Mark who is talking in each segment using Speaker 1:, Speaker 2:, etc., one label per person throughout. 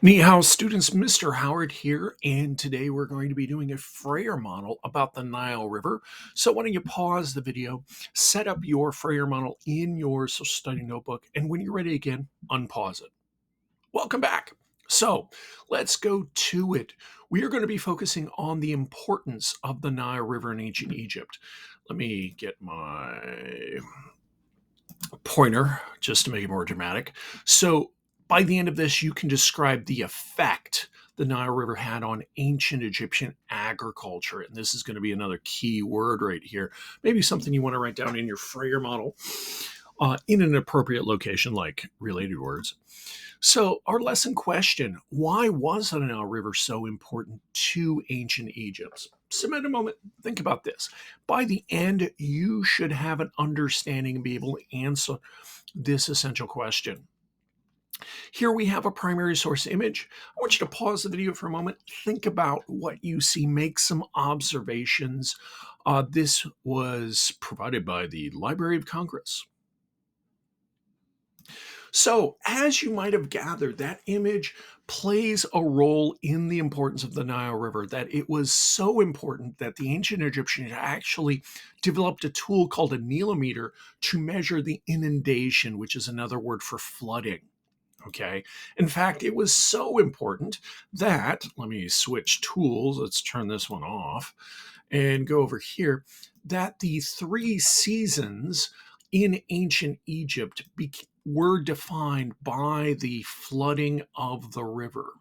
Speaker 1: Ni hao, students. Mr. Howard here, and today we're going to be doing a Frayer model about the Nile River. So why don't you pause the video, set up your Frayer model in your social study notebook, and when you're ready again, unpause it. Welcome back. So let's go to it. We are going to be focusing on the importance of the Nile River in ancient Egypt. Let me get my pointer just to make it more dramatic. So by the end of this, you can describe the effect the Nile River had on ancient Egyptian agriculture. And this is going to be another key word right here. Maybe something you want to write down in your Frayer model in an appropriate location, like related words. So, our lesson question: why was the Nile River so important to ancient Egypt? Spend a moment, think about this. By the end, you should have an understanding and be able to answer this essential question. Here we have a primary source image. I want you to pause the video for a moment, think about what you see, make some observations. This was provided by the Library of Congress. So, as you might have gathered, that image plays a role in the importance of the Nile River, that it was so important that the ancient Egyptians actually developed a tool called a nilometer to measure the inundation, which is another word for flooding. Okay. In fact, it was so important that, let me switch tools. Let's turn this one off and go over here, that the three seasons in ancient Egypt were defined by the flooding of the river.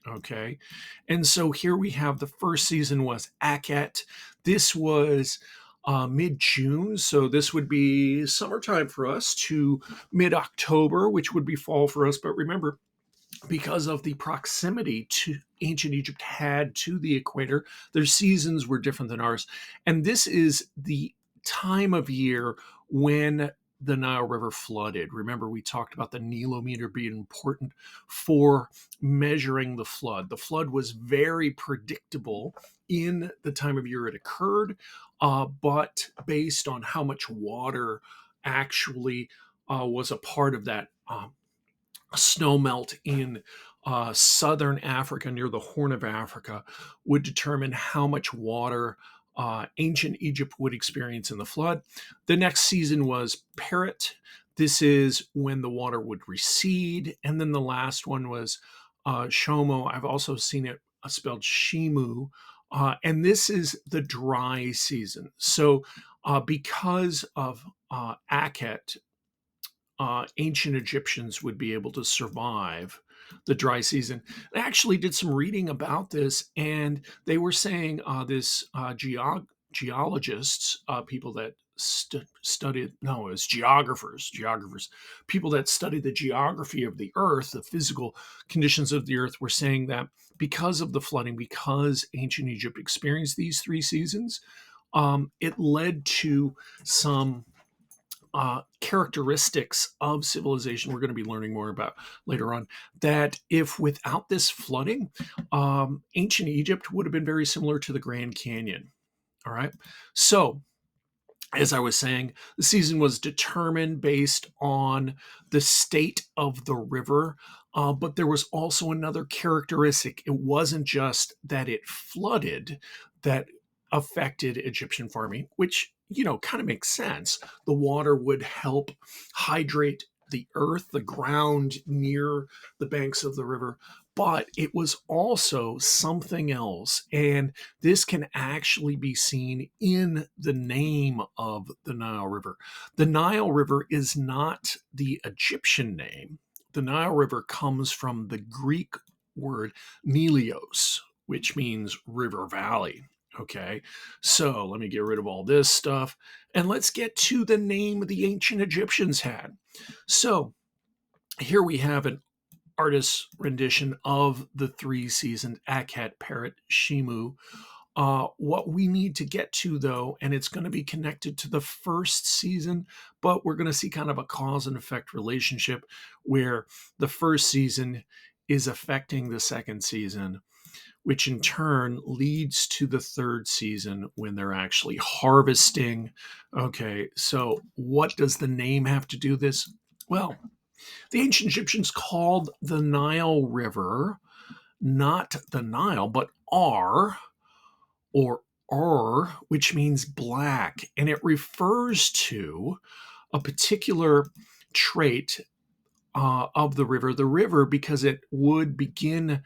Speaker 1: Okay. And so here we have the first season was Akhet. This was mid-June. So this would be summertime for us to mid-October, which would be fall for us. But remember, because of the proximity to ancient Egypt had to the equator, their seasons were different than ours. And this is the time of year when the Nile River flooded. Remember, we talked about the nilometer being important for measuring the flood. The flood was very predictable in the time of year it occurred, but based on how much water actually was a part of that snow melt in southern Africa near the Horn of Africa would determine how much water ancient Egypt would experience in the flood. The next season was Perit. This is when the water would recede. And then the last one was Shomo. I've also seen it spelled Shimu. And this is the dry season. So because of Akhet, ancient Egyptians would be able to survive the dry season. I actually did some reading about this, and they were saying geologists, people that studied, no, it was geographers, people that studied the geography of the earth, the physical conditions of the earth, were saying that because of the flooding, because ancient Egypt experienced these three seasons, it led to some characteristics of civilization we're going to be learning more about later on, that if without this flooding, ancient Egypt would have been very similar to the Grand Canyon. All right. So, as I was saying, the season was determined based on the state of the river, but there was also another characteristic. It wasn't just that it flooded that affected Egyptian farming, which, kind of makes sense. The water would help hydrate the earth, the ground near the banks of the river, but it was also something else. And this can actually be seen in the name of the Nile River. The Nile River is not the Egyptian name. The Nile River comes from the Greek word Nilios, which means river valley. Okay, so let me get rid of all this stuff and let's get to the name the ancient Egyptians had. So here we have an artist's rendition of the three seasons Akhet, Perit, Shimu. What we need to get to, though, and it's going to be connected to the first season, but we're going to see kind of a cause and effect relationship where the first season is affecting the second season, which in turn leads to the third season when they're actually harvesting. Okay, so what does the name have to do this? Well, The ancient Egyptians called the Nile River not the Nile, but R or which means black. And it refers to a particular trait of the river, because it would begin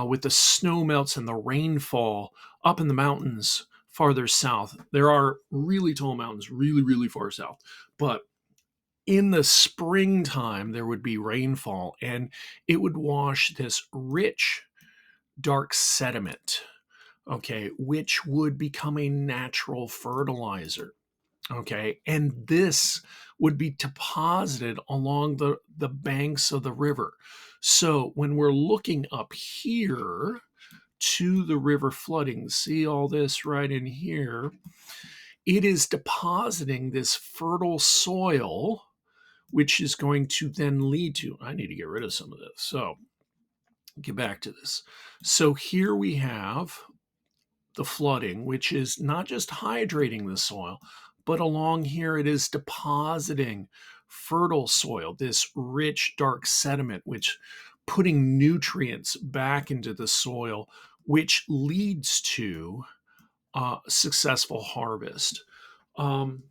Speaker 1: with the snow melts and the rainfall up in the mountains farther south. There are really tall mountains, really, really far south. But in the springtime, there would be rainfall and it would wash this rich, dark sediment, okay, which would become a natural fertilizer. Okay, and this would be deposited along the banks of the river. So when we're looking up here to the river flooding, see all this right in here, it is depositing this fertile soil, which is going to then lead to, I need to get rid of some of this. So get back to this. So here we have the flooding, which is not just hydrating the soil, but along here it is depositing fertile soil, this rich, dark sediment, which putting nutrients back into the soil, which leads to successful harvest. Um,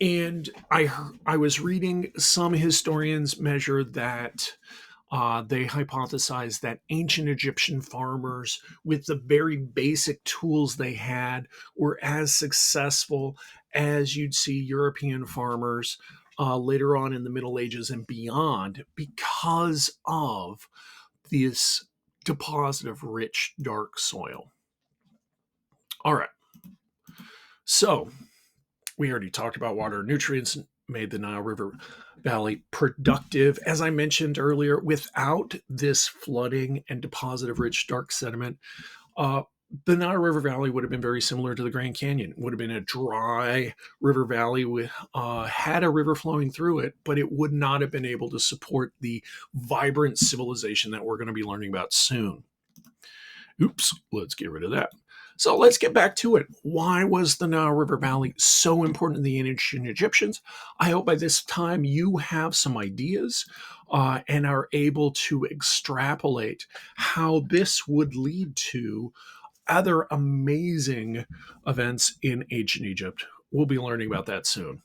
Speaker 1: and I was reading some historians measure that they hypothesized that ancient Egyptian farmers, with the very basic tools they had, were as successful as you'd see European farmers later on in the Middle Ages and beyond, because of this deposit of rich, dark soil. All right. So we already talked about water nutrients made the Nile River Valley productive. As I mentioned earlier, without this flooding and deposit of rich, dark sediment, uh, the Nile River Valley would have been very similar to the Grand Canyon. It would have been a dry river valley with had a river flowing through it, but it would not have been able to support the vibrant civilization that we're going to be learning about soon. Oops, let's get rid of that. So let's get back to it. Why was the Nile River Valley so important to the ancient Egyptians? I hope by this time you have some ideas and are able to extrapolate how this would lead to other amazing events in ancient Egypt. We'll be learning about that soon.